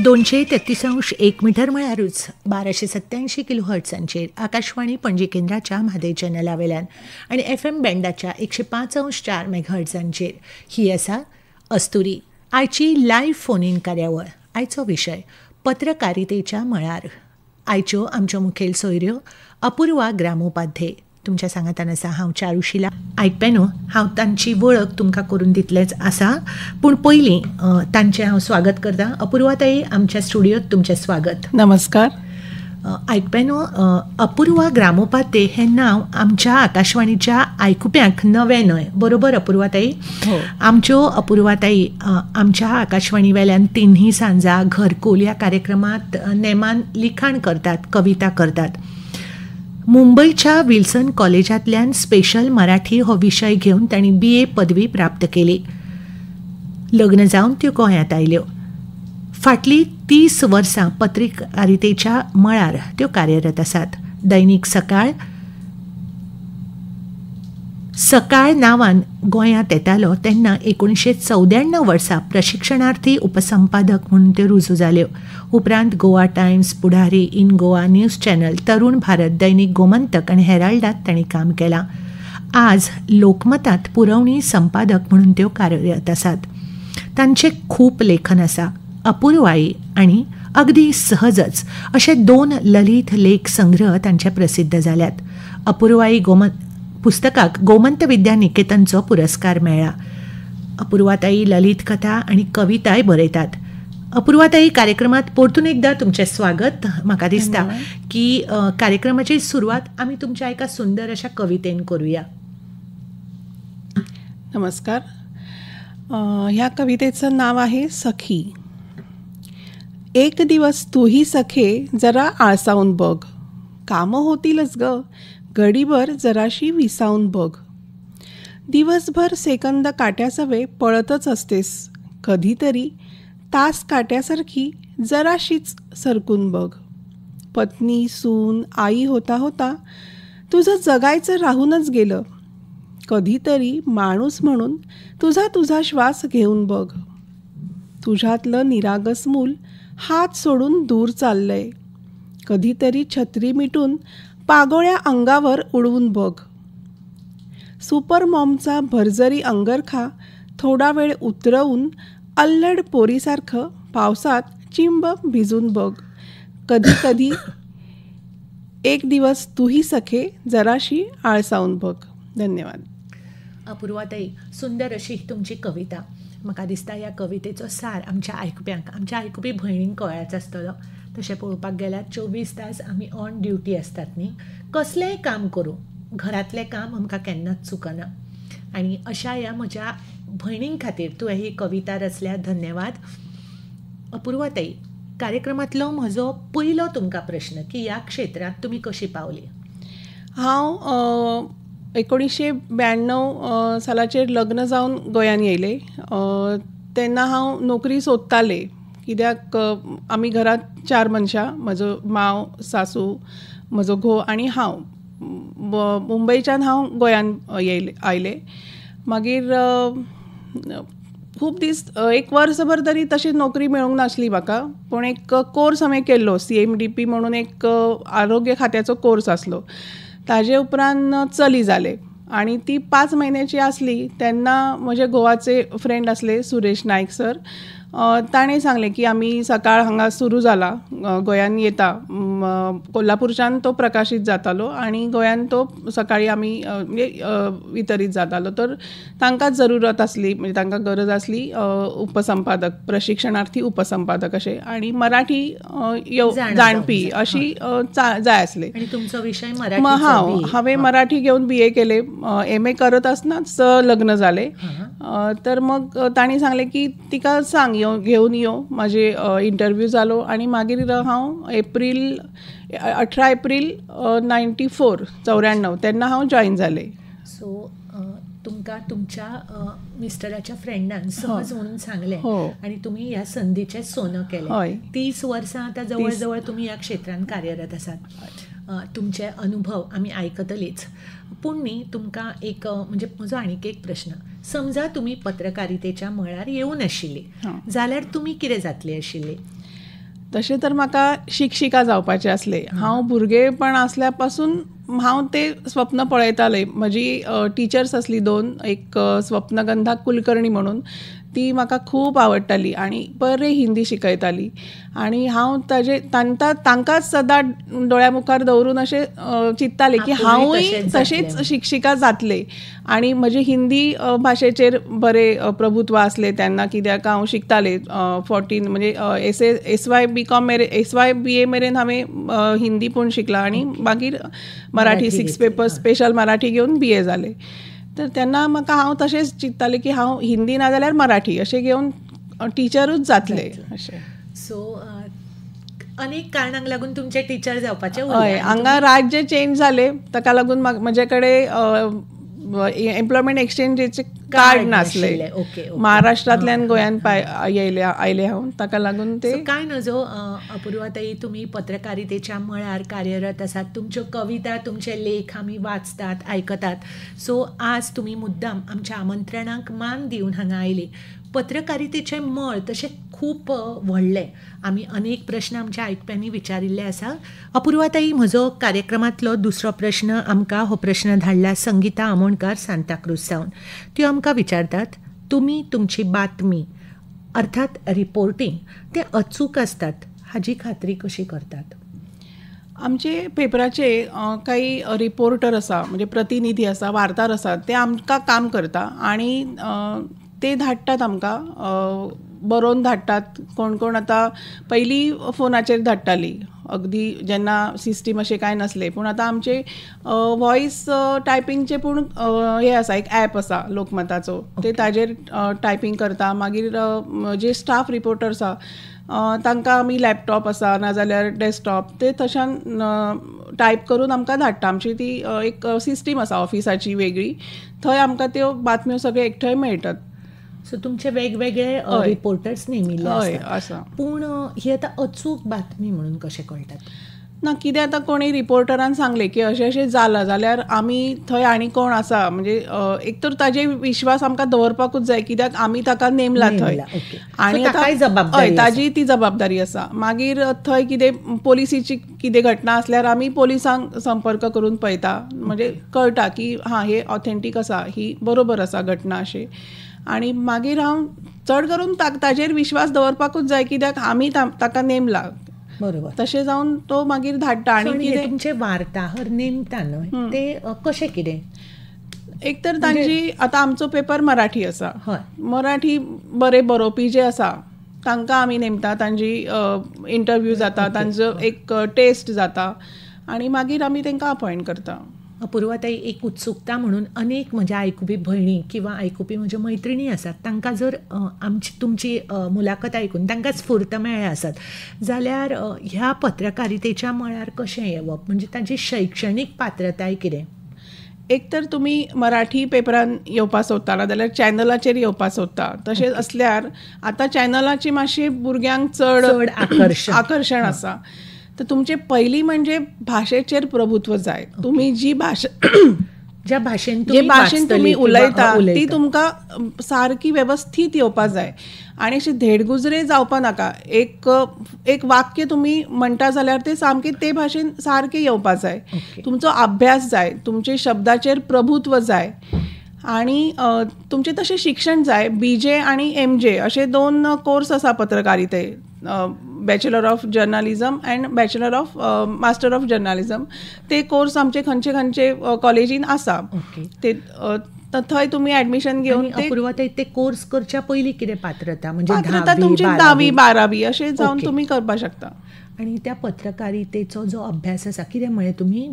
233.1 metre म्हळ्यारूच 1287 किलोहर्ट्झांचेर आकाशवाणी पणजी केंद्राच्या म्हादय चॅनला वेल्यान आनी FM बँडाच्या 105.4 मेगाहर्ट्झांचेर ही आसा अस्तुरी. आयची लायव्ह फोन इन कार्यावळ. आयचो विशय पत्रकारितेच्या मळार. आयच्यो आमच्यो मुखेल सोयऱ्यो अपूर्वा ग्रामोपाध्ये. तुमच्या सांगातान आसा हांव चारुशिला. आयकप्यानो, हांव तांची वळख तुमकां करून दितलेंच आसा, पूण पयलीं तांचें हांव स्वागत करतां. अपूर्वा ताई, आमच्या स्टुडियोत तुमचें स्वागत. नमस्कार. आयकप्यानो, अपूर्वा ग्रामोपाध्ये हें नांव आमच्या आकाशवाणीच्या आयकुप्यांक नवें न्हय, बरोबर अपूर्वा ताई? हो. आमच्यो अपूर्वा ताई आमच्या आकाशवाणी वेल्यान तिन्ही सांजा घरकुल ह्या कार्यक्रमांत नेमान लिखाण करतात, कविता करतात. मुंबयच्या विल्सन कॉलेजांतल्यान स्पेशल मराठी हो विशय घेवन तांणी BA पदवी प्राप्त केली. लग्न जावन त्यो गोंयांत आयल्यो. फाटलीं 30 वर्सां पत्रकारितेच्या मळार त्यो कार्यरत आसात. दैनीक सकाळ नांवान गोंयांत येतालो तेन्ना 1994 वर्सा प्रशिक्षणार्थी उपसंपादक म्हणून त्यो रुजू जाल्यो. उपरांत Goa Times, Pudhari, in Goa news channel, Tarun Bharat, दैनीक गोमंतक आनी हेराल्डांत तांणी काम केलां. आज लोकमतांत पुरवणी संपादक म्हणून त्यो कार्यरत आसात. तांचें खूब लेखन आसा. अपूर्वाई आनी अगदी सहजच अशे 2 ललीत लेख संग्रह तांचे प्रसिद्ध जाल्यात. अपूर्वाई पुस्तकाक गोमंत विद्या निकेतनचो पुरस्कार मेळ्ळा. अपूर्वाताई ललित कथा आनी कविताय बरयतात. अपूर्वाताई, कार्यक्रमात परतून एकदा तुमचें स्वागत. म्हाका दिसता की कार्यक्रमाची सुरवात आमी तुमच्या एका सुंदर अशा कवितेन करूया. नमस्कार. ह्या कवितेचं नाव आहे सखी. एक दिवस तूही सखे जरा आळसावून बघ, कामं होतीलच ग, घडीभर जराशी विसावून बघ. दिवसभर सेकंद काट्यासवे पळतच असतेस, कधीतरी तास काट्यासारखी जराशीच सरकून बघ. पत्नी, सून, आई होता होता तुझं जगायचं राहूनच गेलं. कधीतरी माणूस म्हणून तुझा श्वास घेऊन बघ. तुझ्यातलं निरागस मूल हात सोडून दूर चाललंय. कधीतरी छत्री मिटून पागोळ्या अंगावर उडवून बघ. सुपर मॉमचा भरजरी अंगरखा थोडा वेळ उतरवून अल्लड पोरीसारखं पावसात चिंब भिजून बघ. कधी कधी एक दिवस तूही सखे जराशी आळसावून बघ. धन्यवाद. अपूर्वाताई, सुंदर अशी तुमची कविता. म्हाका दिसता ह्या कवितेचो सार आमच्या आयकुप्यांक, आमच्या आयकुपी भयणींक कळ्ळाच आसतलो. तशें पळोवपाक गेल्यार 24 तास आमी ऑन ड्युटी आसतात न्ही. कसलेंय काम करूं, घरांतलें काम आमकां केन्नाच चुकना. आनी अशा ह्या म्हज्या भयणीं खातीर तुवें ही कविता रचल्या, धन्यवाद. अपूर्वाताई, कार्यक्रमांतलो म्हजो पयलो तुमकां प्रश्न की ह्या क्षेत्रांत तुमी कशी पावली? हांव 1992 सालाचेर लग्न जावन गोंयांत येयलें. तेन्ना हांव नोकरी सोदतालें, कित्याक आमी घरांत 4 मनशां, म्हजो मांव, सासू, म्हजो घोव आनी हांव. मुंबयच्यान हांव गोंयांत आयलें. मागीर खूब दीस, 1 वर्सभर तरी तशी नोकरी मेळूंक नासली म्हाका. पूण एक कोर्स हांवें केल्लो, CMDP म्हणून एक आरोग्य खात्याचो कोर्स आसलो. ताजे उपरांत चली जालें आनी ती 5 म्हयन्याची आसली तेन्ना म्हजे घोवाचे फ्रेंड आसले, सुरेश नायक सर. ताणें सांगलें की आमी सकाळ हांगा सुरू जाला, गोंयांत येता. कोल्हापूरच्यान तो प्रकाशीत जातालो आनी गोंयांत तो सकाळीं आमी वितरीत जातालो. तर तांकां जरुरत आसली, म्हणजे तांकां गरज आसली उपसंपादक, प्रशिक्षणार्थी उपसंपादक अशें, आनी मराठी जाणपी अशी जाय आसले. तुमचो विशय मराठी? हांवें मराठी घेवन BA केलें. MA करत आसतनाच लग्न जालें. तर मग तांणी सांगलें की तिका सांग घेवन यो. म्हाजे इंटरव्यू जालो आनी मागीर हांव 18 एप्रील 94 तेन्ना हांव जॉयन जालें. सो तुमकां तुमच्या मिस्टराच्या फ्रेंडान सहज म्हणून सांगलें आनी तुमी ह्या संदीचें सोनं केलें. 30 वर्सां आतां जवळ जवळ तुमी ह्या क्षेत्रांत कार्यरत आसात. तुमचे अनुभव आमी आयकतलीच. पूण न्ही तुमकां एक म्हणजे म्हजो आनीक एक प्रश्न, समजा तुमी पत्रकारितेच्या मळार येवून आशिल्ली जाल्यार तुमी कितें जातली आशिल्ली? तशें तर म्हाका शिक्षिका जावपाचें आसलें. हांव भुरगेपण आसल्यापासून हांव तें स्वप्न पळयतालें. म्हजी टिचर्स आसली 2, एक स्वप्नगंधा कुलकर्णी म्हणून, ती म्हाका खूब आवडटाली आनी बरें हिंदी शिकयताली आनी हांव तांकांच सदां दोळ्या मुखार दवरून अशें चिंत्तालें की हांवूय तशेंच शिक्षिका जातलें. आनी म्हजे हिंदी भाशेचेर बरें प्रभुत्व आसलें तेन्ना, कित्याक हांव शिकतालें 14 म्हणजे SY BA मेरेन हांवें हिंदी पूण शिकलां आनी मागीर मराठी 6 पेपर्स स्पेशल मराठी घेवन BA जालें. तर तेन्ना म्हाका हांव तशेंच चिंत्तालें की हांव हिंदी ना जाल्यार मराठी अशें घेवन टिचरूच जातलें अशें. सो अनेक कारणांक लागून तुमचे टिचर जावपाचें हय, हांगा राज्य चेंज जालें, ताका लागून म्हजे कडेन एम्प्लॉयमेंट एक्सचेंजीचे कार्ड नासले. महाराष्ट्रांतल्यान गोंयान आयले हांव, ताका लागून ते काय नजो. अपूर्वाताई, तुम्ही पत्रकारितेच्या मळार कार्यरत आसात. तुमच्यो कविता, तुमचे लेख आमी वाचतात, आयकतात. सो आज तुम्ही मुद्दाम आमच्या आमंत्रणाक मान दिवन हांगा आयले. पत्रकारितेचे मळ तशें खूब व्हडले. आमी अनेक प्रश्न आमच्या आयकप्यांनी विचारिल्ले आसा. अपूर्वाताई, म्हजो कार्यक्रमांतलो दुसरो प्रश्न आमकां हो प्रश्न धाडला संगीता आमोणकार सांताक्रूज सावन. त्यो आमकां विचारतात, तुमी तुमची बातमी अर्थात रिपोर्टिंग ते अचूक आसतात हाची खात्री कशी करतात? आमचे पेपराचे काही रिपोर्टर आसा, म्हणजे प्रतिनिधी आसा, वार्ताहर आसात, ते आमकां काम करता आनी ते धाडटात आमकां, बरोवन धाडटात. कोण कोण आतां पयलीं फोनाचेर धाडटाली, अगदी जेन्ना सिस्टीम अशें कांय नासलें, पूण आतां आमचे वॉयस टायपिंगचे पूण हे आसा, एक ॲप आसा लोकमताचो, ते ताजेर टायपिंग करता. मागीर जे स्टाफ रिपोर्टर्स आसा तांकां आमी लॅपटॉप आसा नाजाल्यार डेस्कटॉप, ते तशान टायप करून आमकां धाडटा. आमची ती एक सिस्टीम आसा ऑफिसाची वेगळी, थंय आमकां त्यो बातम्यो सगळे एकठांय मेळटात. सो तुमचे वेगवेगळे रिपोर्टर्स नेमिल्ले आसतात. पूण ही आतां अचूक बातमी म्हणून कशें कळटात? ना, कितें आतां कोणी रिपोर्टरान सांगलें की अशें अशें जालां जाल्यार आमी थंय आनी कोण आसा, म्हणजे एक तर ताजे विश्वास आमकां दवरपाकूच जाय, कित्याक आमी ताका नेमला थंय आनी हय ताजी ती जबाबदारी आसा. मागीर थंय कितें पोलिसीची कितें घटना आसल्यार आमी पोलिसांक संपर्क करून पळयता, म्हणजे कळटा की हां हे ऑथेंटीक आसा, ही बरोबर आसा घटना अशें. आनी मागीर हांव चड करून ताजेर विश्वास दवरपाकूच जाय, कित्याक आमी ताका नेमला. बरोबर. तशें जावन तो मागीर धाडटा. आनी कितें तुमचे वार्ताहर नेमता न्हय, ते कशें कितें? एक तर तांची आतां आमचो पेपर मराठी आसा, मराठी बरे बरोवपी जे आसा तांकां आमी नेमता, तांची इंटरव्यू जाता, तांचो एक टेस्ट जाता आनी मागीर आमी तांकां अपॉयंट करता. अपूर्वाताई, एक उत्सुकता म्हणून अनेक म्हज्या आयकुपी भयणी किंवा आयकुपी म्हज्यो मैत्रिणी आसात, तांकां जर तुमची मुलाखत आयकून तांकां स्फूर्त मेळ्ळ्या आसत जाल्यार ह्या पत्रकारितेच्या मळार कशें येवप, म्हणजे तांची शैक्षणीक पात्रताय कितें? एक तर तुमी मराठी पेपरान येवपा सोदता जाल्यार चॅनलाचेर येवपा सोदता. तशें असल्यार आतां चॅनलाची मातशें भुरग्यांक चड आकर्शण आसा. तर तुमचे पयलीं म्हणजे भाशेचेर प्रभुत्व जाय. तुमी जी भाशा ज्या भाशेन तुमी उलयता ती तुमकां सारकी वेवस्थीत येवपा जाय आनी अशें धेडगुजरे जावपा नाका. एक वाक्य तुमी म्हणटा जाल्यार ते सामके ते भाशेन सारके येवपा जाय. तुमचो अभ्यास जाय, तुमचे शब्दाचेर प्रभुत्व जाय आनी तुमचें तशें शिक्षण जाय. BJ आनी MJ अशे 2 कोर्स आसा पत्रकारिते, bachelor of journalism and bachelor of master of journalism. ते कोर्स आमचे खंयचे खंयचे कॉलेजीन आसा, ते थंय तुमी ऍडमिशन घेवन ते कोर्स करच्या पयलीं कितें पात्रता, म्हणजे तुमची 10वी 12वी अशें जावन तुमी करपाक शकता. आनी त्या पत्रकारितेचो जो अभ्यास आसा, कितें म्हळें तुमी?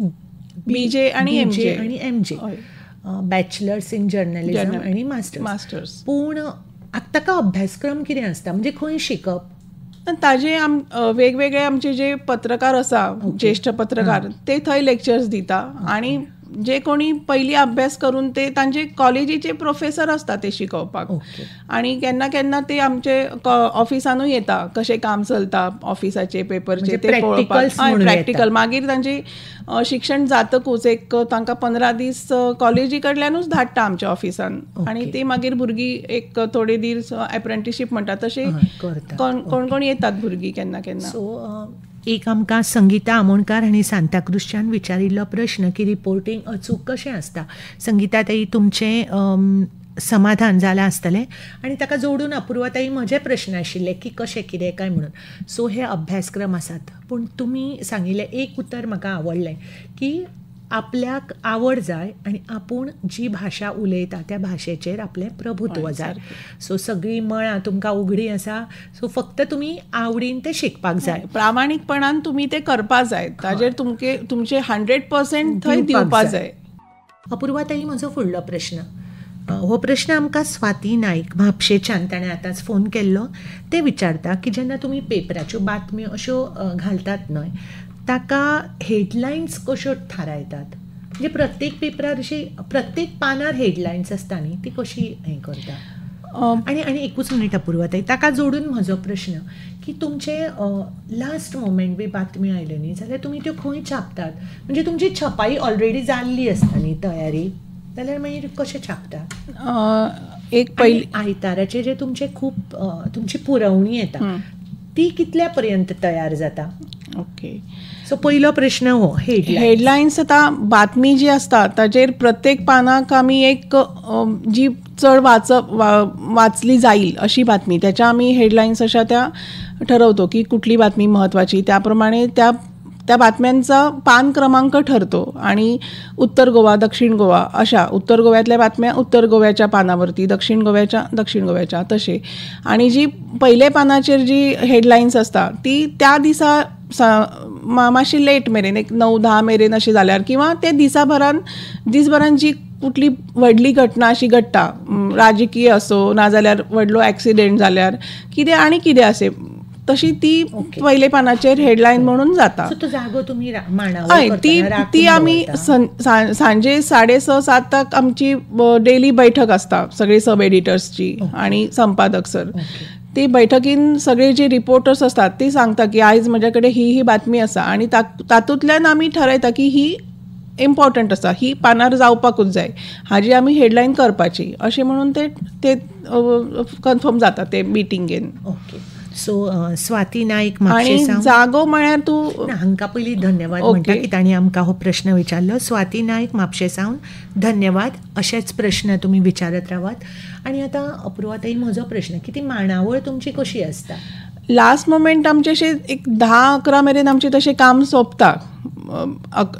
BJ आनी MJ, बॅचलर्स इन जर्नलिझम आनी मास्टर्स. पूण ताका अभ्यासक्रम कितें आसता, म्हणजे खंय शिकप? ताजे वेगवेगळे आमचे जे पत्रकार आसा, ज्येष्ठ पत्रकार, ते थंय लेक्चर्स दिता आनी जे कोणी पयलीं अभ्यास करून ते तांचे कॉलेजीचे प्रोफेसर असता ते शिकोवपाक. आणि केन्ना केन्ना ते आमचे ऑफिसानूय येता, कशें काम चलता ऑफिसाचे पेपरचे ते पळोवपाक. प्रॅक्टिकल मागीर तांचे शिक्षण जातकूच एक तांकां 15 दीस कॉलेजी कडल्यानूच धाडटा आमच्या ऑफिसान. आणि ते मागीर भुरगीं एक थोडे दीस अप्रेंटिसशीप म्हणटा तशें कोण कोण येतात भुरगीं केन्ना केन्ना. सो एक आमकां संगीता आमोणकार हांणी सांताक्रूजच्यान विचारिल्लो प्रश्न की रिपोर्टींग अचूक कशें आसता. संगीता ताई, तुमचें समाधान जालां आसतलें आनी ताका जोडून अपुर्वाताई म्हजे प्रश्न आशिल्ले की कशें कितें काय म्हणून. सो हे अभ्यासक्रम आसात, पूण तुमी सांगिल्लें एक उतर म्हाका आवडलें की आपल्याक आवड जाय आनी आपूण जी भाशा उलयता त्या भाशेचेर आपलें प्रभुत्व जाय. सो सगळीं मळां तुमकां उगडीं आसा, सो फक्त तुमी आवडीन तें शिकपाक जाय, प्रामाणीकपणान तुमी तें करपाक जाय, ताजेर तुमचे 100% थंय दिवपाक जाय. अपुर्वाताई, म्हजो फुडलो प्रश्न, हो प्रश्न आमकां स्वाती नायक म्हापशेच्यान, ताणें आतांच फोन केल्लो, ते विचारता की जेन्ना तुमी पेपराच्यो बातम्यो अश्यो घालतात न्हय, ताका हेडलायन्स कश्यो थारायतात? म्हणजे प्रत्येक पेपरार अशी प्रत्येक पानार हेडलायन्स आसता न्ही, ती कशी हें करता? आनी एकूच मिनीट अपुर्वाताई, ताका जोडून म्हजो प्रश्न की तुमचे लास्ट मोमेंट बी बातम्यो आयल्यो न्ही जाल्यार तुमी त्यो खंय छापतात? म्हणजे तुमची छपाई ऑलरेडी जाल्ली आसता न्ही तयारी, जाल्यार मागीर कशें छापता? एक पयली आयताराचे जे तुमचे खूब तुमची पुरवणी येता ती कितल्या पर्यंत तयार जाता? ओके, सो पयलो प्रश्न हो हेडलायन्स. आतां बातमी जी आसता ताजेर प्रत्येक पानाक आमी एक जी चड वाचली जाईल अशी बातमी, त्याच्या आमी हेडलायन्स अशा त्या ठरवतो की कुठली बातमी महत्वाची, त्याप्रमाणे त्या बातम्यांचा पान क्रमांक ठरतो. आणि उत्तर गोवा, दक्षिण गोवा अशा उत्तर गोव्यातल्या बातम्या उत्तर गोव्याच्या पानावरती, दक्षिण गोव्याच्या दक्षिण गोव्याच्या तशें. आणि जी पयले पानाचेर जी हेडलायन्स आसता ती त्या दिसा मातशी लेट मेरेन, एक 9-10 मेरेन अशी जाल्यार, किंवा ते दिसभरान जी कुठली व्हडली घटना अशी घडटा, राजकीय असो नाजाल्यार व्हडलो एक्सिडेंट जाल्यार कितें आसे, तशी ती पयले पानाचेर हेडलायन म्हणून जाता. ती आमी सांजे 6:30-7 आमची डेली बैठक आसता सगळे सब एडिटर्सची आणि संपादक सर. ती बैठकीन सगळे जे रिपोर्टर्स असतात ती सांगता की आयज म्हजे कडेन ही बातमी आसा, आणि तातूंतल्यान आमी ठरयता की ही इम्पॉर्टंट आसा, ही पानार जावपाकूच जाय, हाजी आमी हेडलायन करपाची, अशें म्हणून ते कन्फर्म जाता ते मिटिंगेन. ओके, सो स्वाती नायक आणि जागो म्हळ्यार तूं हांकां पयलीं धन्यवाद म्हणटा की तांणी आमकां हो प्रश्न विचारलो. स्वाती नायक म्हापशे सावन धन्यवाद. अशेच प्रश्न तुमी विचारत रावात. आणि आतां अपुर्वाताई, म्हजो प्रश्न की ती मांडावळ तुमची कशी आसता? लास्ट मोमेंट आमचे अशें एक 10-11 मेरेन आमचें तशें काम सोंपता,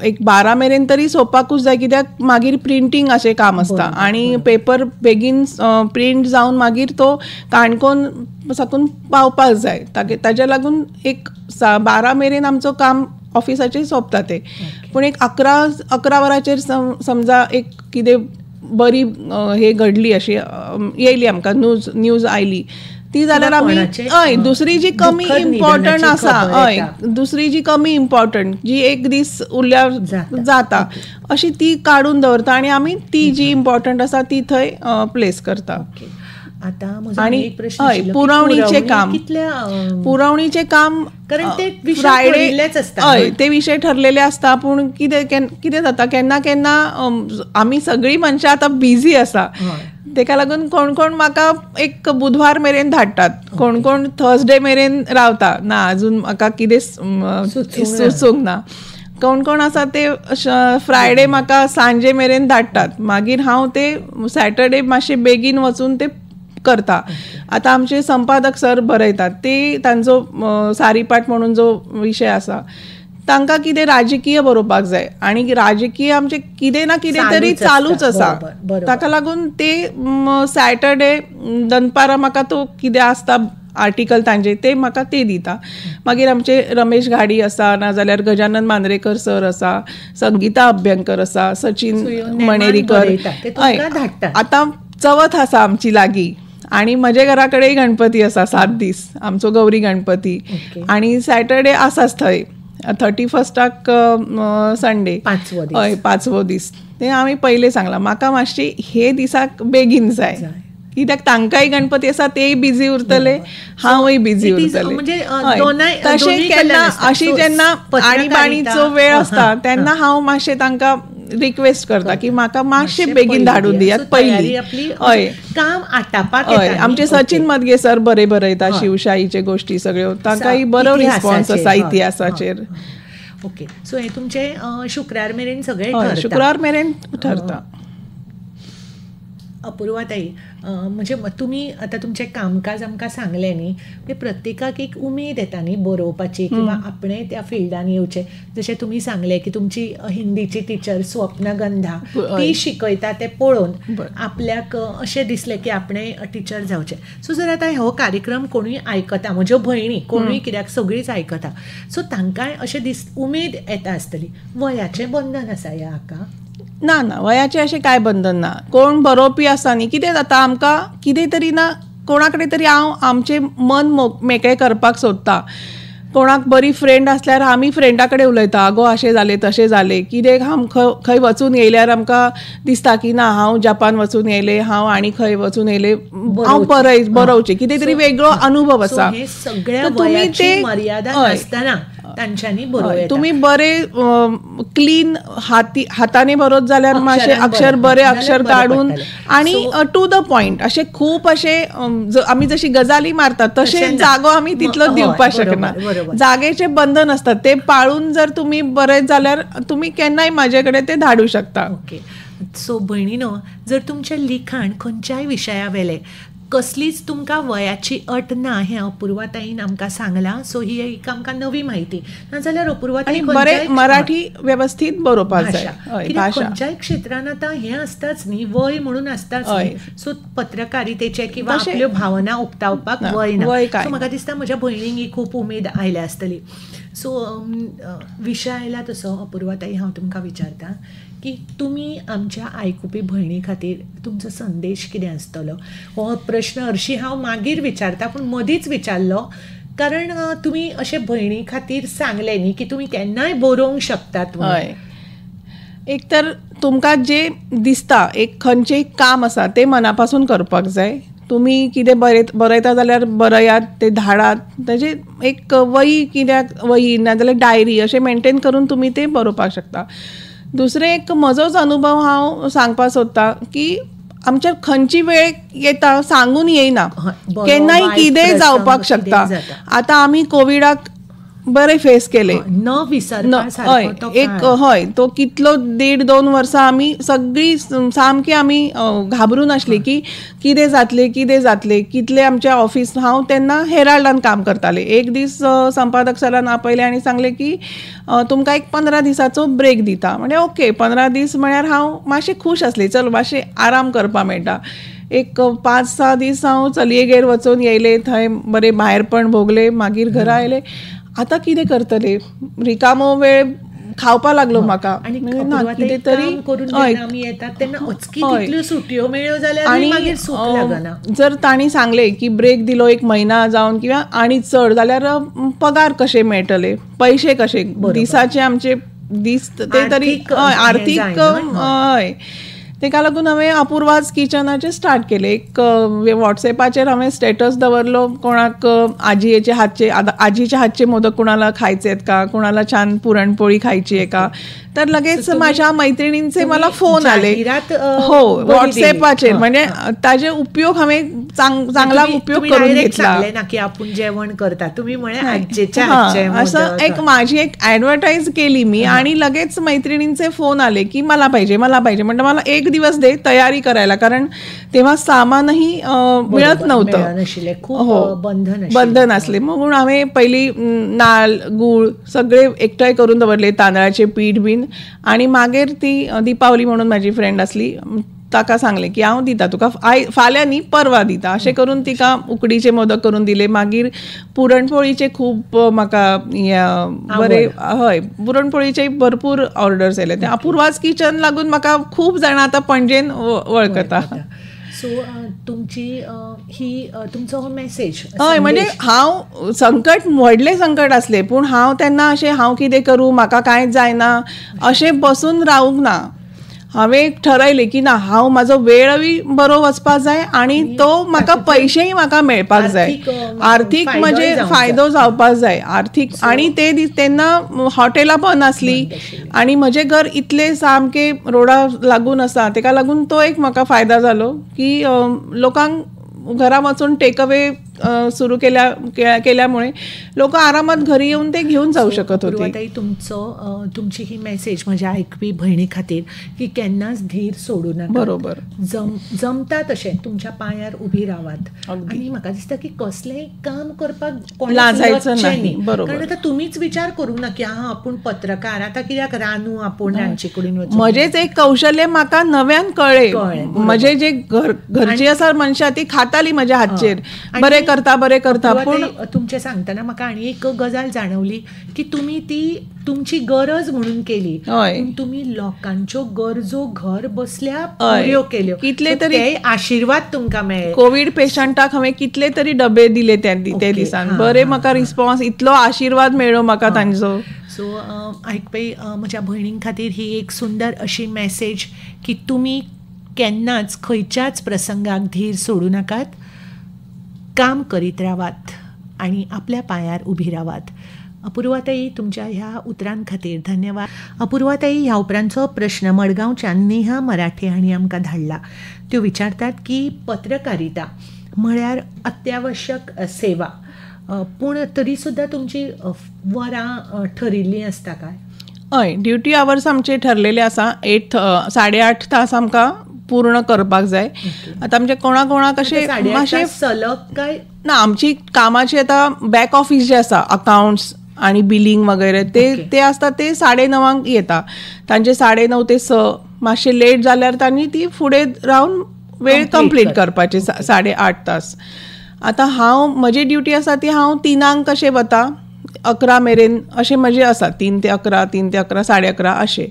एक 12 मेरेन तरी सोंपपाकूच जाय, कित्याक मागीर प्रिंटींग अशें काम आसता आणि पेपर बेगीन प्रिंट जावन मागीर तो काणकोण साकून पावपाक जाय. ताज्या लागून एक 12 मेरेन आमचो काम ऑफिसाचेर सोंपता ते. पूण एक 11 वरांचेर समजा एक कितें बरी हे घडली अशी येयली आमकां न्यूज आयली ती जाल्यार आमी हय दुसरी जी कमी इम्पॉर्टंट आसा हय दुसरी जी कमी इम्पॉर्टंट जी एक दीस उरल्यार जाता अशी ती काडून दवरता आनी आमी ती जी इम्पॉर्टंट आसा ती थंय प्लेस करता. आणि पुरवणीचे काम फ्रायडे हय ते विशय ठरलेले आसता. पूण कितें जाता केन्ना केन्ना आमी सगळीं मनशां आतां बिजी आसा तेका लागून कोण कोण म्हाका एक बुधवार मेरेन धाडटात, कोण कोण थर्सडे मेरेन रावता ना अजून म्हाका कितें सुचूंक ना, कोण कोण आसा ते फ्रायडे म्हाका सांजे मेरेन धाडटात, मागीर हांव ते सॅटर्डे मातशें बेगीन वचून ते करता. आतां आमचे संपादक सर बरयतात ते तांचो सारीपाट म्हणून जो विशय आसा तांकां कितें राजकीय बरोवपाक जाय आनी राजकीय आमचे कितें ना कितें तरी चालूच आसा. ताका लागून ते सॅटर्डे दनपारां म्हाका तो कितें आसता आर्टिकल तांचे ते म्हाका ते दिता. मागीर आमचे रमेश घाडी आसा नाजाल्यार गजानन मांद्रेकर सर आसा, संगीता अभ्यंकर आसा, सचिन मणेरीकर. आतां चवथ आसा आमची लागीं आणि म्हजे घरा कडेन गणपती आसा 7 दीस आमचो गौरी गणपती आणि सॅटर्डे आसाच थंय 31st संडे हय 5वो दीस. ते हांवें पयलें सांगलां म्हाका मातशी हे दिसाक बेगीन जाय, कित्याक तांकांय गणपती आसा तेय बिझी उरतले, हांवूय बिझी उरतले. तशें केन्ना अशी जेन्ना आणीबाणीचो वेळ आसता तेन्ना हांव मातशें तांकां रिक्वेस्ट करता की म्हाका मातशें बेगीन धाडून दियात पयलीं. हय, काम आटापाक हय, आमचे सचिन मदगे सर बरे बरयता शिवशाहीचे गोष्टी सगळ्यो, तांकांय बरो रिस्पॉन्स आसा इतिहासाचेर. ओके, सो हे तुमचे शुक्रार मेरेन सगळे शुक्रार मेरेन ठरता. अपूर्वाताई, म्हणजे तुम्ही आता तुमचे कामकाज आमकां सांगलें न्ही, म्हणजे प्रत्येकाक एक उमेद येता न्ही बरोवपाची किंवा आपणें त्या फिल्डान येवचें. जशें तुमी सांगलें की तुमची हिंदीची टिचर स्वप्न गंधा ती शिकयता तें पळोवन आपल्याक अशें दिसलें की आपणें टिचर जावचें. सो जर आतां हो कार्यक्रम कोणूय आयकता, म्हज्यो भयणी कोणूय, कित्याक सगळींच आयकता, सो तांकांय अशें उमेद येता आसतली. वयाचें बंधन आसा ह्या हाका? ना ना, वयाचें अशें कांय बंधन ना. कोण बरोवपी आसा न्ही, कितें जाता आमकां कितें तरी ना, कोणा कडेन तरी हांव आमचें मन मेकळें करपाक सोदता. कोणाक बरी फ्रेंड आसल्यार आमी फ्रेंडा कडेन उलयता, आगो अशें जालें तशें जालें, कितें खंय वचून येयल्यार आमकां दिसता की ना हांव जपान वचून येयलें, हांव आनी खंय वचून येयलें, हांव बरोवचें, कितें तरी वेगळो अनुभव आसा. तुमी ते मर्यादा आसतना तांच्यांनी बरोवं, तुमी बरें क्लीन हातांनी बरोवत जाल्यार मातशें अक्षर बरें अक्षर काडून आनी टू द पॉयंट, अशें खूब अशें आमी जशी गजाली मारतात तशें जागो आमी तितलो दिवपाक शकना. जागेचें बंधन आसता, ते पाळून जर तुमी बरें जाल्यार तुमी केन्नाय म्हाजे कडेन ते धाडूं शकता. ओके, सो भयणीनो, जर तुमचें लिखाण खंयच्याय विशया वेलें कसलीच तुमकां वयाची अट ना हें अपूर्वाताईन आमकां सांगलां. सो ही एक आमकां नवी म्हायती. नाजाल्यार अपूर्वाताई बरें मराठी वेवस्थीत बरोवपाक जाय. खंयच्याय क्षेत्रांत आतां हें आसताच न्ही, वय म्हणून आसताच न्ही. सो पत्रकारितेचे किंवा आपल्यो भावना उक्तावपाक वय ना. सो म्हाका दिसता म्हज्या भयणीक ही खूब उमेद आयल्या आसतली. सो विशय आयला तसो अपूर्वाताई, हांव तुमकां विचारतां की तुमी आमच्या आयकुपी भयणी खातीर तुमचो संदेश कितें आसतलो? हो प्रश्न हरशीं हांव मागीर विचारता, पूण मदींच विचारलो कारण तुमी अशें भयणी खातीर सांगलें न्ही की तुमी केन्नाय बरोवंक शकतात. हय, एक तर तुमकां जें दिसता, एक खंयचेंय काम आसा तें मनापासून करपाक जाय. तुमी कितें बरयता जाल्यार बरयात, ते धाडात. ताजे एक वही, कित्याक वही नाजाल्यार डायरी अशें मेंटेन करून तुमी तें बरोवपाक शकता. दुसरें एक म्हजोच अनुभव हांव सांगपाक सोदतां की आमच्या खंयची वेळ येता सांगून येयना, केन्नाय कितेंय जावपाक शकता. आतां आमी कोविडाक बरें फेस केले, न विसरपा. हय, तो कितलो 1.5-2 वर्सां आमी सगळीं सामकी आमी घाबरून आसली की कितें जातलें. कितले आमच्या ऑफिस, हांव तेन्ना हेराल्डान काम करतालें. एक दीस संपादक सरान आपयलें आनी सांगलें की तुमकां एक 15 दिसाचो ब्रेक दिता. म्हणजे ओके, 15 दीस म्हळ्यार हांव मातशें खूश आसलें, चल मातशें आराम करपाक मेळटा. एक 5-6 दीस हांव चलयेगेर वचून येयलें, थंय बरें भायरपण भोगलें, मागीर घरा आयलें. आतां कितें करतलें, रिकामो वेळ खावपा लागलो म्हाका. आनी कितें तरी जर तांणी सांगलें की ब्रेक दिलो 1 म्हयना जावन किंवा आनी चड जाल्यार पगार कशे मेळटले, पयशे कशे, दिसाचे आमचे दीस ते तरी आर्थीक. हय, तेका लागून हांवें अपूर्वाज किचनाचें स्टार्ट केलें. एक वॉट्सॅपाचेर हांवें स्टेटस दवरलो, कोणाक आजीचे हातचे मोदक कुणाला खायचे आहेत का, कुणाला छान पुरणपोळी खायची आहे का, तर लगेच माझ्या मैत्रिणींचे मला फोन आले. हो, व्हॉट्सॲपाचेर. म्हणजे ताजे उपयोग हांवें चांगला उपयोग करून घेतला की आपण जेवण करता तुम्ही असं एक माझी एक ॲडव्हर्टाईज केली मी आणि लगेच मैत्रिणींचे फोन आले की मला पाहिजे. म्हणजे मला 1 दिवस दे तयारी करायला, कारण तेव्हा सामानही मिळत नव्हतं. हो, बंधन असले. म्हणून हांवें पयलीं नाल्ल, गूळ सगळे एकठांय करून दवरले, तांदळाचे पीठ बीन. आणि मागीर ती दिपावली म्हणून माझी फ्रेंड असली, ताका सांगलें की हांव दिता तुका, फाल्यां न्ही परवा दिता. अशें करून तिका उकडीचे मोदक करून दिले. मागीर पुरणपोळीचे खूब म्हाका बरे, हय, पुरणपोळीचे भरपूर ऑर्डर्स येले. ते अपूर्वाज किचन लागून म्हाका खूब जाणां आतां पणजेन वळखता. सो तुमची ही तुमचो हो मेसेज. हय, म्हणजे हांव व्हडलें संकट आसलें, पूण हांव तेन्ना अशें हांव कितें करूं, म्हाका कांयच जायना अशें बसून रावूंक ना. हांवें ठरयलें की ना हांव म्हाजो वेळय बरो वचपाक जाय आनी तो म्हाका पयशेय म्हाका मेळपाक जाय, आर्थीक म्हणजे फायदो जावपाक जाय आर्थीक. आनी तेन्ना हॉटेलां बंद आसली आनी म्हजें घर इतलें सामकें रोडा लागून आसा, तेका लागून तो एक म्हाका फायदा जालो की लोकांक घरा वचून टेक अवे सुरू केल्यामुळे लोक आरामात घरी येऊन ते घेऊन जाऊ शकत होते. तुमची ही मेसेज म्हज्या आयकपी भयणी खातीर की केन्नाच धीर सोडू नका. बरोबर. जमता तशें तुमच्या पांयार उबी रावात आनी म्हाका दिसता की कसलेंय काम करपाक लाजायचं नाही. बरोबर. कारण आतां तुमीच विचार करूंक ना की आपूण पत्रकार, आतां कित्याक रांदू आपूण रांदचे कुडीन वचून. म्हजेच एक कौशल्य म्हाका नव्यान कळ्ळें. म्हजे जे घरची आसा मनशां ती खाताली म्हज्या हातचेर, बरें करता. पूण तुमचें सांगतना म्हाका आनी एक गजाल जाणवली की तुमी ती तुमची गरज म्हणून केली, तुमी लोकांच्यो गरजो घर बसल्या पुऱ्यो केल्यो. कितले तरी आशिर्वाद तुमकां मेळ्ळे. कोविड पेशंटाक हांवें कितले तरी डबे दिले ते दिसान. बरे म्हाका रिस्पॉन्स, इतलो आशिर्वाद मेळ्ळो म्हाका तांचो. सो आयकपी म्हज्या भयणीं खातीर ही एक सुंदर अशी मेसेज की तुमी केन्नाच खंयच्याच प्रसंगाक धीर सोडू नाकात, काम करीत रावात आणि आपल्या पांयार उभी रावात. अपूर्वाताई, तुमच्या ह्या उतरां खातीर धन्यवाद. अपूर्वाताई, ह्या उपरांतचो प्रश्न मडगांवच्यान नेहा मराठे हांणी आमकां धाडला. त्यो विचारतात की पत्रकारिता म्हळ्यार अत्यावश्यक सेवा, पूण तरी सुद्दां तुमची वरां ठरिल्लीं आसता काय? हय, ड्युटी आवर्स आमचे ठरलेले आसा. 8 तास आमकां पूर्ण करपाक जाय. आतां आमचे कोणाक अशें मातशें सलग काय ना, आमची कामाची आतां बॅक ऑफिस जे आसा, अकाउंट्स आणि बिलिंग वगैरे ते आसता ते 9:30 येता. तांचे 9:30 ते 6 मातशें लेट जाल्यार तांणी ती फुडें रावन वेळ कंप्लीट करपाचे 8.5 तास. आतां म्हजी ड्युटी आसा ती हांव 3 कशें वता, 11 मेरेन अशें म्हजें आसा. 3 ते 11, 3 ते 11, 11:30 अशें.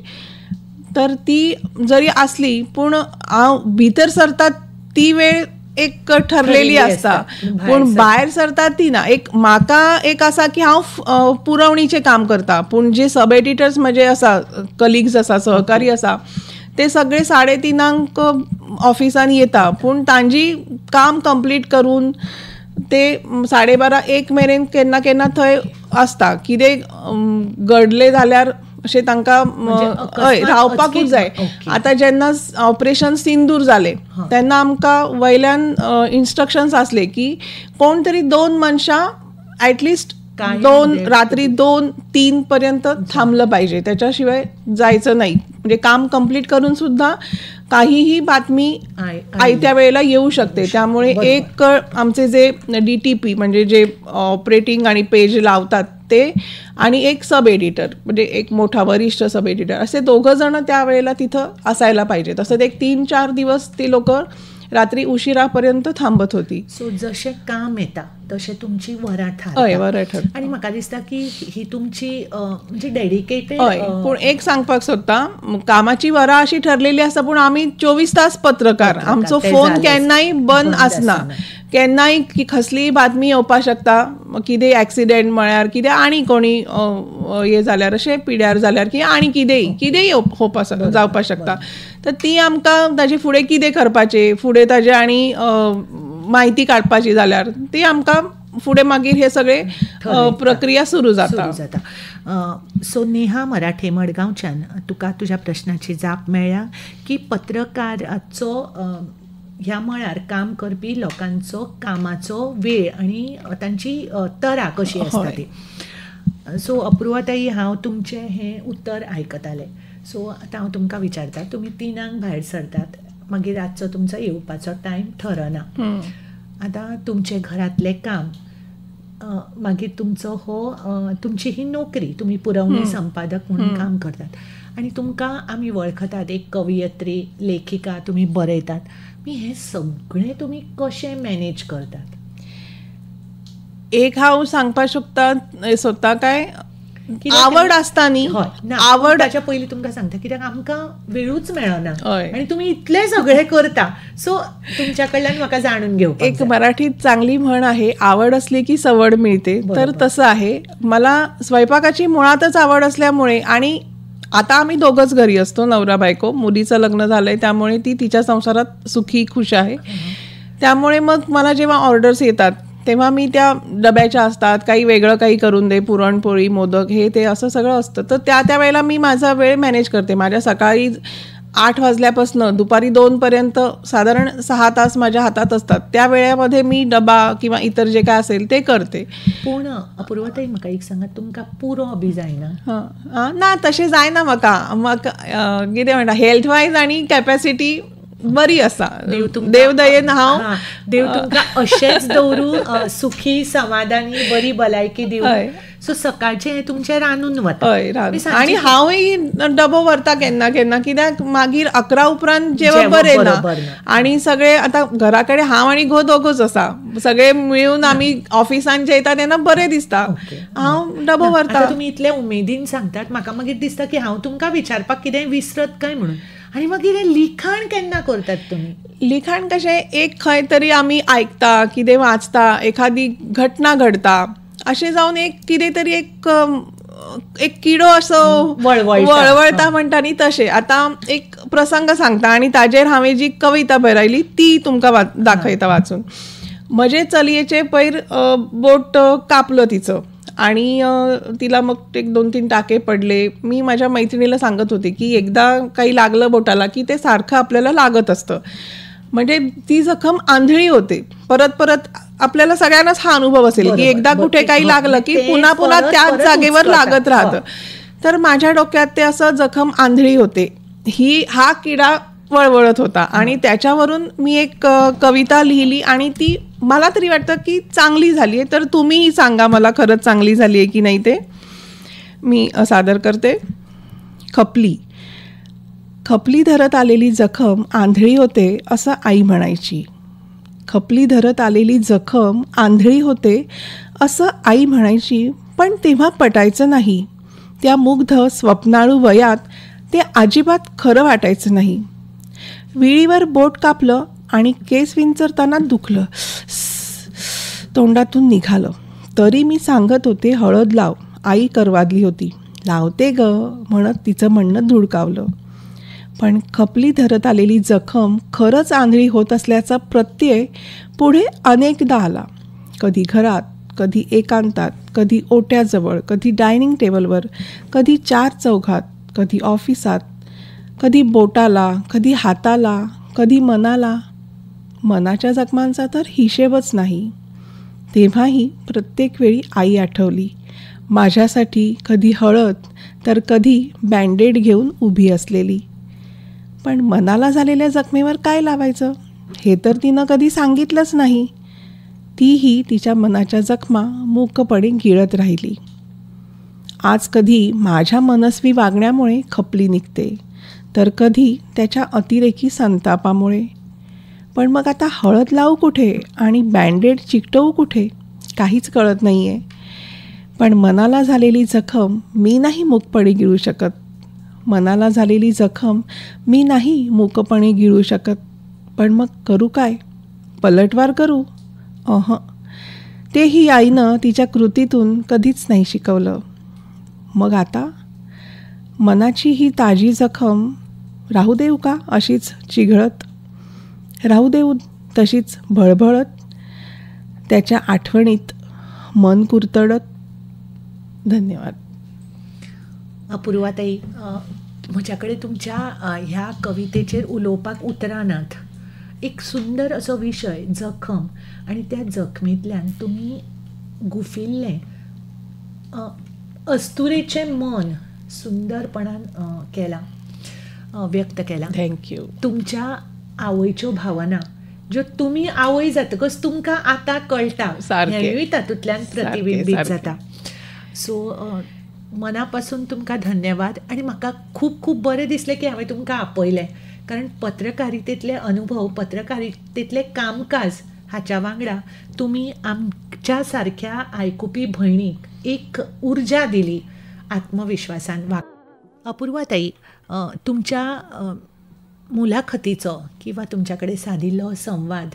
तर ती जरी असली पूण हांव भितर सरता ती वेळ एक ठरलेली असता, पूण भायर सरता ती ना. म्हाका एक आसा की हांव पुरवणीचें काम करता, पूण जे सब एडिटर्स म्हजे आसा, कलिग्स आसा, सहकारी आसा, ते सगळे 3:30 ऑफिसान येता, पूण तांची काम कंप्लीट करून ते 12:30-1 मेरेन केन्ना केन्ना थंय आसता. कितें घडलें जाल्यार अशें तांकां रावपाकूच जाय. आतां जेन्ना ऑपरेशन सिंदूर जालें तेन्ना आमकां वयल्यान इन्स्ट्रक्शन्स आसले की कोण तरी 2 मनशां ऍटलिस्ट रात्री 2-3 पर्यंत थांबलं पाहिजे, त्याच्याशिवाय जायचं नाही. म्हणजे काम कंप्लीट करून सुद्धा काहीही बातमी आयत्या वेळेला येऊ शकते. त्यामुळे एक आमचे जे DTP म्हणजे जे ऑपरेटिंग आणि पेज लावतात ते, आणि एक सब एडिटर म्हणजे एक मोठा वरिष्ठ सब एडिटर, असे 2 जण त्यावेळेला तिथं असायला पाहिजेत. असं एक 3-4 दिवस ती लोक रात्री उशिरापर्यंत थांबत होती. सो जशें काम येता तशें तुमची वरां ठरता. आनी म्हाका दिसता की ही तुमची म्हणजे डेडिकेटेड. पूण एक सांगपाक सोदता, कामाची वरां अशी ठरलेली आसता, पूण आमी 24 तास पत्रकार. आमचो फोन केन्नाय बंद आसना. केन्नाय कसलीय बातमी येवपाक शकता, कितेंय ऍक्सिडेंट म्हळ्यार कितें आनी कोणी हे जाल्यार, अशें पिड्यार जाल्यार की आनी कितेंय जावपाक शकता. तर ती आमकां ताजे फुडें कितें करपाचें, फुडें ताजे आनी म्हायती काडपाची जाल्यार ती आमकां फुडें मागीर हे सगळे प्रक्रिया सुरू जाता. सो नेहा मराठे मडगांवच्यान, तुका तुज्या प्रश्नाची जाप मेळ्ळ्या की पत्रकाराचो ह्या मळार काम करपी लोकांचो कामाचो वेळ आणि तांची तरा कशी आसता ती. सो अपूर्वाताई, हांव तुमचें हें उत्तर आयकतालें. सो आतां हांव तुमकां विचारता, तुमी 3 भायर सरतात, मागीर रातचो तुमचो येवपाचो टायम ठरना. आतां तुमचें घरांतलें काम, मागीर तुमची ही नोकरी, तुमी पुरवणी संपादक म्हणून काम करतात, आनी तुमकां आमी वळखतात एक कवयित्री, लेखिका, तुमी बरयतात. हे सगळें तुमी कशें मॅनेज करतात? एक हांव सांगपाक सोदता काय, आवड आसता न्ही, आवड ताच्या पयलीं तुमकां सांगता, कित्याक आमकां वेळूच मेळना आनी तुमी इतले सगळे करता. सो तुमच्या कडल्यान म्हाका जाणून घेवपाक एक मराठीत चांगली म्हण आहे, आवड असली की सवड मिळते. तर तसं आहे. मला स्वयंपाकाची मुळातच आवड असल्यामुळे आणि आता आम्ही दोघंच घरी असतो, नवरा बायको. मुलीचं लग्न झालंय त्यामुळे ती तिच्या संसारात सुखी खुश आहे. त्यामुळे मग मला जेव्हा ऑर्डर्स येतात तेव्हा मी त्या डब्याच्या असतात, काही वेगळं काही करून दे, पुरणपोळी, मोदक, हे ते असं सगळं असतं. तर त्या वेळेला मी माझा वेळ मॅनेज करते. माझ्या सकाळी 8 वाजल्यापासून दुपारी 2 पर्यंत साधारण 6 तास माझ्या हातात असतात. त्या वेळेमध्ये मी डबा किंवा इतर जे काय असेल ते करते. पूर्ण अपूर्वताई म्हाका एक सांगा, तुमकां पुरो हॉबी जायना? ना तशें जायना म्हाका कितें म्हणटा हेल्थ वायज आनी कॅपॅसिटी बरी आसा. देव दयेन हांव देव तुमकां अशेंच दवरूं, सुखी समाधानी बरी भलायकी दिवं. सो सकाळचें हें तुमचें रांदून वता. आनी हांवूय डबो व्हरता केन्ना केन्ना, कित्याक मागीर 11 उपरांत जेवण बरें ना. आनी सगळे आतां घरा कडेन हांव आनी घो दोगूच आसा, सगळे मिळून आमी ऑफिसान जेयता तेन्ना बरें दिसता. हांव डबो व्हरता. तुमी इतले उमेदीन सांगतात, म्हाका मागीर दिसता की हांव तुमकां विचारपाक कितें विसरत काय म्हणून. आनी मागीर हें लिखाण केन्ना करतात तुमी? लिखाण कशें, एक खंय तरी आमी आयकता, कितें वाचता, एखादी घटना घडता, अशें जावन एक कितें तरी एक किडो असो वळवळटा म्हणटा न्ही तशें. आतां एक प्रसंग सांगता आनी ताजेर हांवें जी कविता बरयली ती तुमकां दाखयता वाचून. म्हजे चलयेचे पयर बोट कापलो तिचं आणि तिला मग एक 2-3 टाके पडले. मी माझ्या मैत्रिणीला सांगत होते की एकदा काही लागलं बोटाला की ते सारखं आपल्याला लागत असतं. म्हणजे ती जखम आंधळी होते. परत परत आपल्याला सगळ्यांनाच हा अनुभव असेल की एकदा कुठे काही लागलं की पुन्हा पुन्हा त्याच जागेवर लागत राहतं. तर माझ्या डोक्यात ते असं जखम आंधळी होते, हा किडा वळवळत होता आणि त्याच्यावरून मी एक कविता लिहिली आणि ती मला तरी वाटतं की चांगली झाली आहे. तर तुम्हीही सांगा मला खरंच चांगली झाली आहे की नाही ते. मी सादर करते. खपली धरत आलेली जखम आंधळी होते असं आई म्हणायची. खपली धरत आलेली जखम आंधळी होते असं आई म्हणायची. पण तेव्हा पटायचं नाही. त्या मुग्ध स्वप्नाळू वयात ते अजिबात खरं वाटायचं नाही. विळीवर बोट कापलं आणि केस विंचरताना दुखलं, तोंडातून निघालं. तरी मी सांगत होते हळद लाव. आई करवादली होती. लावते ग म्हणत तिचं म्हणणं धुडकावलं. पण खपली धरत आलेली जखम खरंच आंधळी होत असल्याचा प्रत्यय पुढे अनेकदा आला. कधी घरात, कधी एकांतात, कधी ओट्याजवळ, कधी डायनिंग टेबलवर, कधी 4 चौघात, कधी ऑफिसात, कधी बोटाला, कधी हाताला, कधी मनाला. मनाच्या जखमांचा तर हिशेबच नाही. तेव्हाही प्रत्येक वेळी आई आठवली. माझ्यासाठी कधी हळद तर कधी बँडेड घेऊन उभी असलेली. पण मनाला झालेल्या जखमेवर काय लावायचं हे तर तिनं कधी सांगितलंच नाही. तीही तिच्या मनाच्या जखमा मूकपणे गिळत राहिली. आज कधी माझ्या मनस्वी वागण्यामुळे खपली निघते, तर कधी त्याच्या अतिरेकी संतापामुळे. पण मग आता हळद लावू कुठे आणि बँडेड चिकटवू कुठे काहीच कळत नाही आहे. पण मनाला झालेली जखम मी नाही मूकपणे गिळू शकत. मनाला झालेली जखम मी नाही मूकपणे गिळू शकत. पण मग करू काय? पलटवार करू? तेही आईनं तिच्या कृतीतून कधीच नाही शिकवलं. मग आता मनाची ही ताजी जखम राहू देऊ का अशीच चिघळत? राहू देऊ तशीच भळभळत? त्याच्या आठवणीत मन कुरतडत? धन्यवाद. अपूर्वाताई, म्हज्याकडे तुमच्या ह्या कवितेचेर उलोवपाक उतरानात. एक सुंदर असो विशय जखम आणि त्या जखमेंतल्यान तुमी गुफिल्लें अस्तुरेचें मन सुंदरपणान केलां, व्यक्त केलां. थँक्यू. तुमच्या आवयच्यो भावना ज्यो तुमी आवय जातकच तुमकां आतां कळटा, हेंवूय तातूंतल्यान प्रतिबिंबीत जाता. सो मनापासून तुमकां धन्यवाद. आनी म्हाका खूब खूब बरें दिसलें की हांवें तुमकां आपयलें, कारण पत्रकारितेंतले अनुभव, पत्रकारितेंतलें कामकाज हाच्या वांगडा तुमी आमच्या सारक्या आयकुपी भयणीक एक उर्जा दिली, आत्मविश्वासान वाग. अपूर्वाताई, तुमच्या मुलाखतीचो किंवा तुमच्या कडेन सादिल्लो संवाद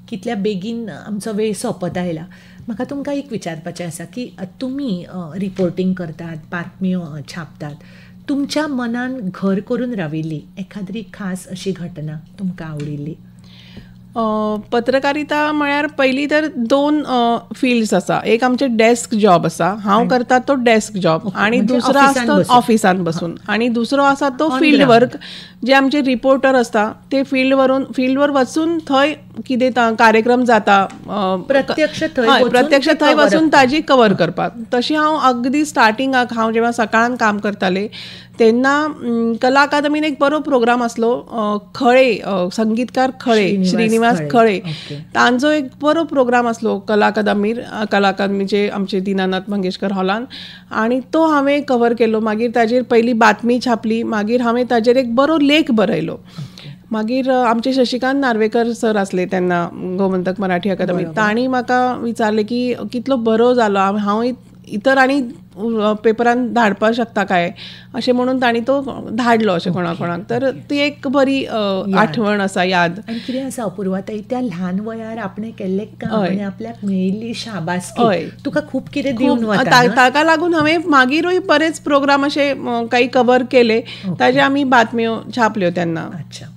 कितल्या बेगीन आमचो वेळ सोंपत आयला. म्हाका तुमकां एक विचारपाचें आसा की तुमी रिपोर्टींग करतात, बातम्यो छापतात, तुमच्या मनान घर करून राविल्ली एखादी खास अशी घटना तुमकां आवडिल्ली? पत्रकारिता म्हळ्यार पयलीं तर 2 फिल्ड्स आसा. एक आमचे डेस्क जॉब आसा, हांव करता तो डेस्क जॉब, आणि दुसरो आसा ऑफिसान बसून, आणि दुसरो आसा तो फील्ड वर्क, जे आमचे रिपोर्टर असता ते फील्डवर वचून थंय कितें कार्यक्रम जाता प्रत्यक्ष थंय वचून ताजी कवर करपाक. तशी हांव अगदी स्टार्टिंगाक हांव जेव्हा सकाळान काम करताले तेन्ना कला अकादमीन एक बरो प्रोग्राम आसलो, खळे, संगीतकार खळे, श्रीनिवास खळे, तांचो एक बरो प्रोग्राम आसलो कला अकादमीचे आमचे दिनानाथ मंगेशकर हॉलान, आणि तो हांवें कवर केलो. मागीर ताजेर पयली बातमी छापली, मागीर हांवें ताजेर एक बरो लेख बरयलो. मागीर आमचे शशिकांत नार्वेकर सर आसले तेन्ना गोमंतक मराठी अकादमी, तांणी म्हाका विचारलें की कितलो बरो जालो, हांव इतर आनी पेपरान धाडपाक शकता काय अशें म्हणून तांणी तो धाडलो अशें कोणाक. तर ती एक बरी आठवण आसा, याद. आनी कितें आसा अपूर्वा ताई, त्या ल्हान वयार आपणें केल्लें काम आनी आपल्याक मेळिल्ली शाबासकी तुका खूब कितें दिवन वता. ताका लागून हांवें मागीरूय बरेच प्रोग्राम अशे काही कवर केले, ताजे आमी बातम्यो छापल्यो तेन्ना. अच्छा.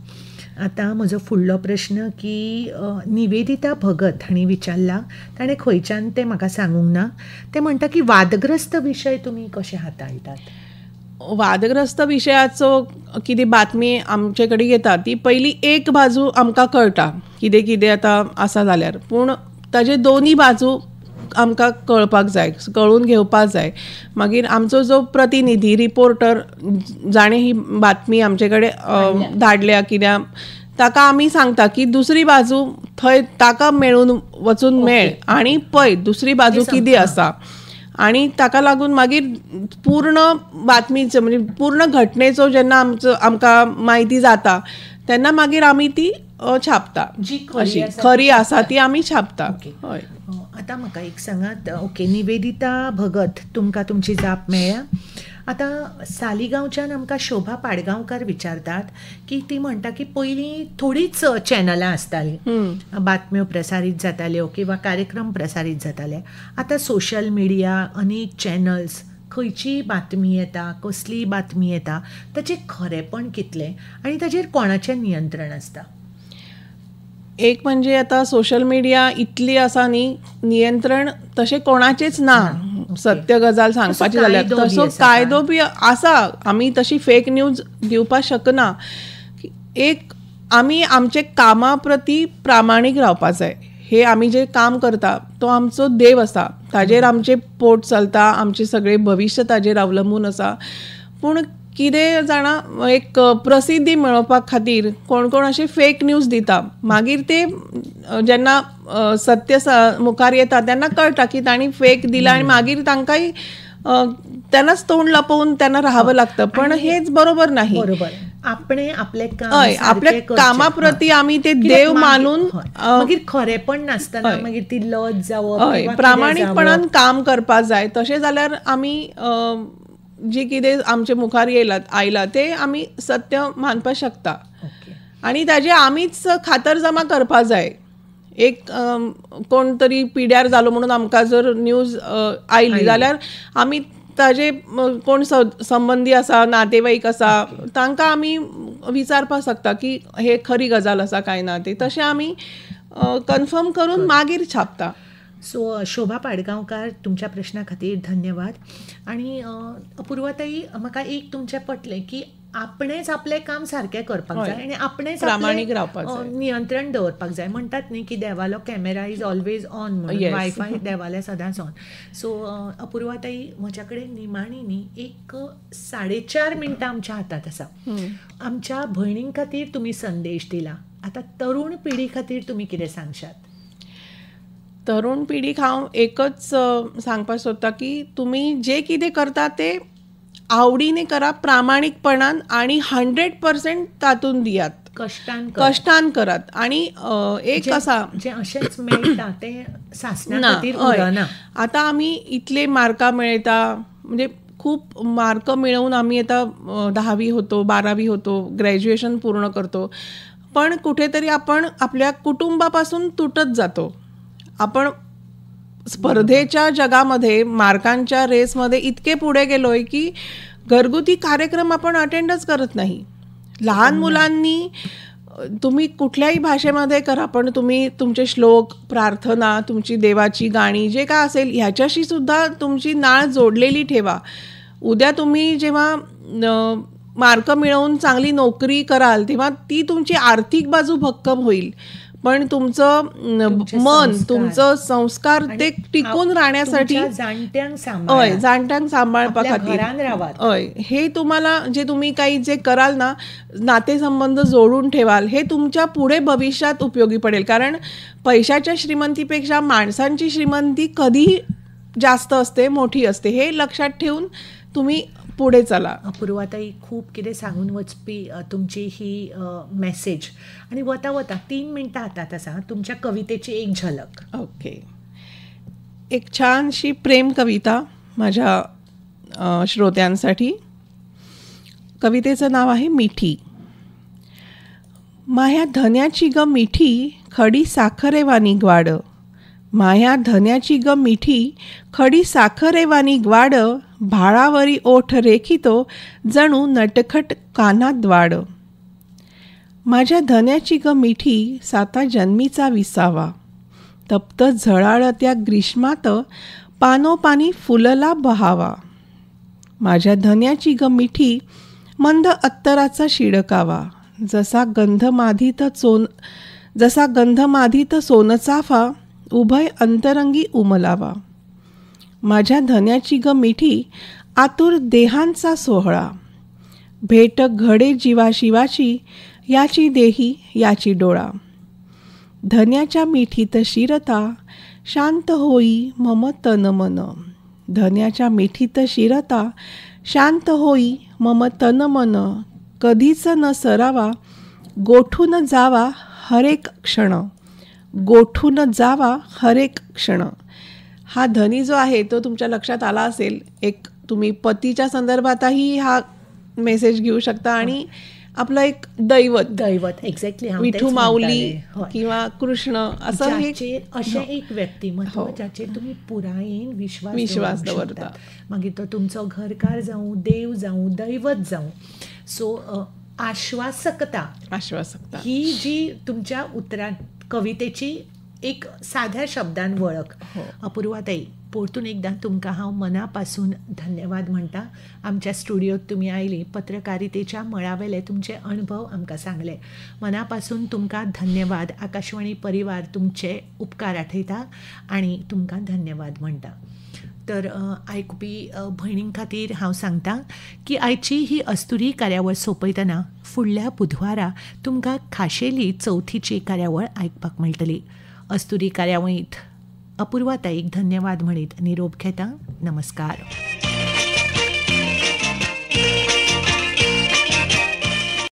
आतां म्हजो फुडलो प्रश्न की निवेदिता भगत हांणी विचारला, ताणें खंयच्यान तें म्हाका सांगूंक ना. ते म्हणटा की वादग्रस्त विशय तुमी कशे हाताळटात? वादग्रस्त विशयाचो कितें बातमी आमचे कडेन येता ती पयली एक बाजू आमकां कळटा, कितें कितें आतां आसा जाल्यार, पूण ताजे दोनी बाजू आमकां कळपाक जाय, कळून घेवपाक जाय. मागीर आमचो जो प्रतिनिधी रिपोर्टर जाणें ही बातमी आमचे कडेन धाडल्या कित्याक, ताका आमी सांगता की दुसरी बाजू थंय ताका मेळून वचून मेळ आणि पळय दुसरी बाजू कितें आसा, आणि ताका लागून मागीर पूर्ण बातमीचो म्हणजे पूर्ण घटनेचो जेन्ना आमकां म्हायती जाता तेन्ना मागीर आमी ती छापता, जी खरी आसा ती आमी छापता. हय. आतां म्हाका एक सांगात, ओके, निवेदिता भगत, तुमकां तुमची जाप मेळ्ळ्या. आतां सालिगांवच्यान आमकां शोभा पाडगांवकार विचारतात की ती म्हणटा की पयलीं थोडीच चॅनलां आसतालीं, बातम्यो प्रसारीत जाताल्यो किंवा कार्यक्रम प्रसारीत जाताले. आतां सोशल मिडिया, अनेक चॅनल्स, खंयची बातमी येता, कसली बातमी येता, ताचें खरेपण कितलें आनी ताचेर कोणाचें नियंत्रण आसता? एक म्हणजे आता सोशल मीडिया इतली आसा न्ही, नियंत्रण तशें कोणाचेच ना. सत्य गजाल सांगपाची जाल्यार तसो कायदो बी आसा, आमी तशी फेक न्यूज दिवपाक शकना. एक आमी आमचे कामा प्रती प्रामाणीक रावपाक जाय. हे आमी जे काम करता तो आमचो देव आसा, ताजेर आमचे पोट चलता, आमचे सगळे भविश्य ताजेर अवलंबून आसा. पूण कितें जाणां, एक प्रसिद्धी मेळोवपा खातीर कोण कोण अशे फेक न्यूज दिता, मागीर ते जेन्ना सत्य मुखार येता तेन्ना कळटा की तांणी फेक दिला, आनी मागीर तांकांय तेन्नाच तोंड लपवून त्यांना राहावं लागतं. पण हेच बरोबर नाही. आपणे आपले आपल्या कामा प्रती आमी ते देव मानून मागीर खरेपण नासतना मागीर ती लज जावप, प्रामाणीकपणान काम करपाक जाय. तशें जाल्यार आमी जी कितें आमचे मुखार आयला ते आमी सत्य मानपाक शकता, आनी ताजे आमीच खातर जमा करपाक जाय. एक कोण तरी पिड्यार जालो म्हणून आमकां जर न्यूज आयली जाल्यार आमी ताजे कोण संबंधी आसा, नातेवाईक आसा, तांकां आमी विचारपाक शकता की हे खरी गजाल आसा काय ना. ते तशें आमी कन्फर्म करून मागीर छापता. सो शोभा पाडगांवकार, तुमच्या प्रश्ना खातीर धन्यवाद. आनी अपूर्वाताई, म्हाका एक तुमचें पटलें की आपणेच आपलें काम सारकें करपाक जाय आनी आपणेच प्रामाणीक रावपाक जाय, नियंत्रण दवरपाक जाय. म्हणटात न्ही की देवालो कॅमेरा इज ऑलवेज ऑन म्हणून, वायफाय देवाले सदांच ऑन. सो अपूर्वाताई, म्हज्या कडेन निमाणी न्ही एक 4.5 मिनटां आमच्या हातांत आसा. आमच्या भयणीं खातीर तुमी संदेश दिला, आतां तरूण पिढी खातीर तुमी कितें सांगशात? तरूण पिढीक हांव एकच सांगपाक सोदता की तुमी जे कितें करता ते आवडीने करा, प्रामाणिकपणान, आणि 100% तातून दियात, कष्टान करात. आणि एक आसा जे अशेंच मेळटा ते सासणा खातीर उरना. आतां आमी इतले मार्कां मेळयता, म्हणजे खूप मार्क मिळवून आमी आता 10वी होतो, 12वी होतो, ग्रॅज्युएशन पूर्ण करतो, पण कुठेतरी आपण आपल्या कुटुंबापासून तुटत जातो. आपण स्पर्धेच्या जगामध्ये, मार्कांच्या रेसमध्ये इतके पुढे गेलोय की घरगुती कार्यक्रम आपण अटेंडच करत नाही. लहान मुलांनी तुम्ही कुठल्याही भाषेमध्ये करा, पण तुम्ही तुमचे श्लोक, प्रार्थना, तुमची देवाची गाणी जे काय असेल ह्याच्याशी सुद्धा तुमची नाळ जोडलेली ठेवा. उद्या तुम्ही जेव्हा मार्क मिळवून चांगली नोकरी कराल तेव्हा ती तुमची आर्थिक बाजू भक्कम होईल, पण तुमचं मन, तुमचं संस्कार ते टिकून राहण्यासाठी जाणट्यांक सांभाळपा खातीर हे तुम्हाला जे तुम्ही काही जे कराल ना, नातेसंबंध जोडून ठेवाल, हे तुमच्या पुढे भविष्यात उपयोगी पडेल. कारण पैशाच्या श्रीमंतीपेक्षा माणसांची श्रीमंती कधीही जास्त असते, मोठी असते. हे लक्षात ठेवून तुम्ही पुढे चला. अपूर्वाताई, खूप कितें सांगून वचपी तुमची ही मेसेज. आणि वता 3 मिनटां हातात आसा. तुमच्या कवितेची एक झलक. ओके. एक छानशी प्रेम कविता माझ्या श्रोत्यांसाठी. कवितेचं नाव आहे मिठी. माया धन्याची ग मिठी, खडी साखरेवानी ग्वाड. माया धन्याची ग मिठी, खडी साखरेवानी ग्वाड. भाळावरी ओठ रेखितो, जणू नटखट कानात वाड. माझ्या धन्याची ग मिठी, 7 जन्मीचा विसावा. तप्त झळाळत्या ग्रीष्मात, पानोपानी फुलला बहावा. माझ्या धन्याची ग मिठी, मंद अत्तराचा शिडकावा. जसा गंधमाधीत सोनचाफा, उभय अंतरंगी उमलावा. माझ्या धन्याची ग मिठी, आतुर देहांचा सोहळा. भेट घडे जीवाशिवाची, याची देही याची डोळा. धन्याच्या मिठीत शिरता, शांत होई मम तन मन. धन्याच्या मिठीत शिरता, शांत होई मम तन मन. कधीच न सरावा, गोठून जावा हरेक क्षण. गोठून जावा हरेक क्षण. हा धनी जो आहे तो तुमच्या लक्षात आला असेल. एक तुम्ही पतीच्या संदर्भातही हा मेसेज घेऊ शकता, आणि आपलं एक दैवत एक्झॅक्टली विठू माऊली किंवा कृष्ण, असं असे एक व्यक्तिमत्व ज्याचेर तुम्ही पुरायेन विश्वास दवरता. मागीर तो तुमचो घरकार जावं, देव जावं, दैवत जावं. सो आश्वासकता ही जी तुमच्या उतरांत कवितेची एक साध्या शब्दान वळख. अपूर्वाताई, परतून एकदा तुमकां हांव मनापासून धन्यवाद म्हणटा. आमच्या स्टुडियोत तुमी आयली, पत्रकारितेच्या मळावेले तुमचे अनुभव आमकां सांगले. मनापासून तुमकां धन्यवाद. आकाशवाणी परिवार तुमचे उपकार आठयता आणि तुमकां धन्यवाद म्हणटा. तर आयकुपी भयणीं खातीर हांव सांगतां की आयची ही अस्तुरी कार्यावळ सोंपयतना फुडल्या बुधवारा तुमकां खाशेली 4थीची कार्यावळ आयकपाक मेळटली. अस्तुरी कार्यावळींत अपूर्वाताईक धन्यवाद म्हणीत निरोप घेता. नमस्कार.